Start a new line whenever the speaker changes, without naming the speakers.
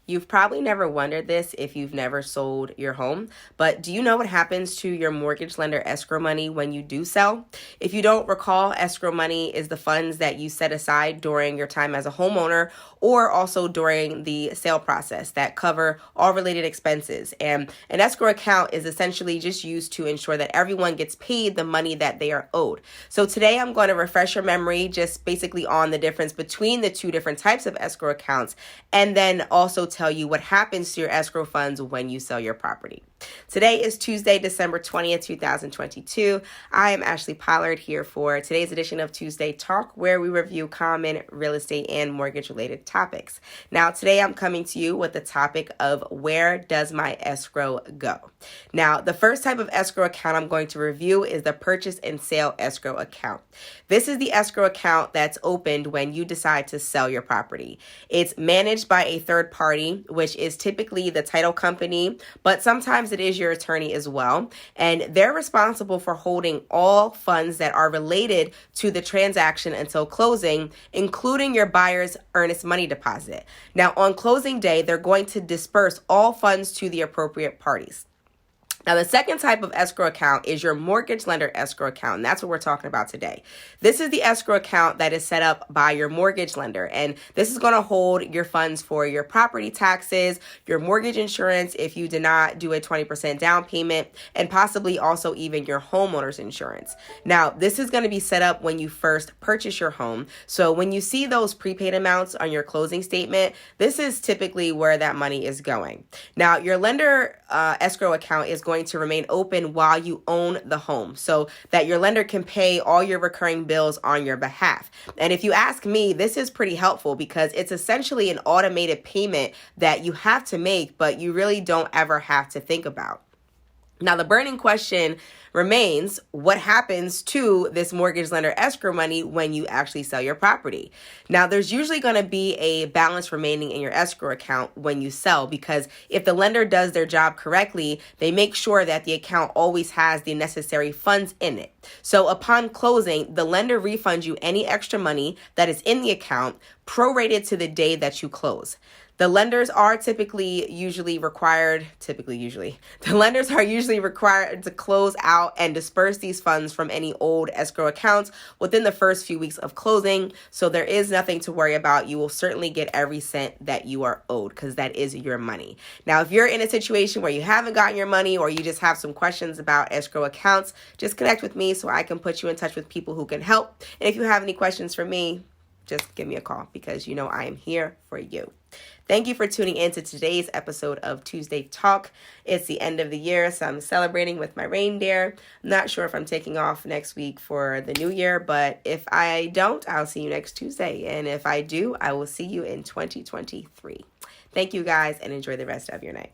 You've probably never wondered this if you've never sold your home, but do you know what happens to your mortgage lender escrow money when you do sell? If you don't recall, escrow money is the funds that you set aside during your time as a homeowner or also during the sale process that cover all related expenses. And an escrow account is essentially just used to ensure that everyone gets paid the money that they are owed. So today I'm going to refresh your memory just basically on the difference between the two different types of escrow accounts, and then also tell you what happens to your escrow funds when you sell your property. Today is Tuesday, December 20th, 2022. I am Ashley Pollard here for today's edition of Tuesday Talk, where we review common real estate and mortgage related topics. Now, today I'm coming to you with the topic of where does my escrow go? Now, the first type of escrow account I'm going to review is the purchase and sale escrow account. This is the escrow account that's opened when you decide to sell your property. It's managed by a third party, which is typically the title company, but sometimes it is your attorney as well. And they're responsible for holding all funds that are related to the transaction until closing, including your buyer's earnest money deposit. Now, on closing day, they're going to disperse all funds to the appropriate parties. Now, the second type of escrow account is your mortgage lender escrow account, and that's what we're talking about today. This is the escrow account that is set up by your mortgage lender, and this is going to hold your funds for your property taxes, your mortgage insurance if you did not do a 20% down payment, and possibly also even your homeowner's insurance. Now, this is going to be set up when you first purchase your home. So when you see those prepaid amounts on your closing statement, this is typically where that money is going. Now, your lender escrow account is going to remain open while you own the home so that your lender can pay all your recurring bills on your behalf. And if you ask me, this is pretty helpful because it's essentially an automated payment that you have to make, but you really don't ever have to think about. Now, the burning question remains, what happens to this mortgage lender escrow money when you actually sell your property? Now, there's usually going to be a balance remaining in your escrow account when you sell, because if the lender does their job correctly, they make sure that the account always has the necessary funds in it. So upon closing, the lender refunds you any extra money that is in the account, prorated to the day that you close. The lenders are usually required to close out and disperse these funds from any old escrow accounts within the first few weeks of closing. So there is nothing to worry about. You will certainly get every cent that you are owed because that is your money. Now, if you're in a situation where you haven't gotten your money or you just have some questions about escrow accounts, just connect with me so I can put you in touch with people who can help. And if you have any questions for me, just give me a call because you know I am here for you. Thank you for tuning in to today's episode of Tuesday Talk. It's the end of the year, so I'm celebrating with my reindeer. I'm not sure if I'm taking off next week for the new year, but if I don't, I'll see you next Tuesday. And if I do, I will see you in 2023. Thank you guys and enjoy the rest of your night.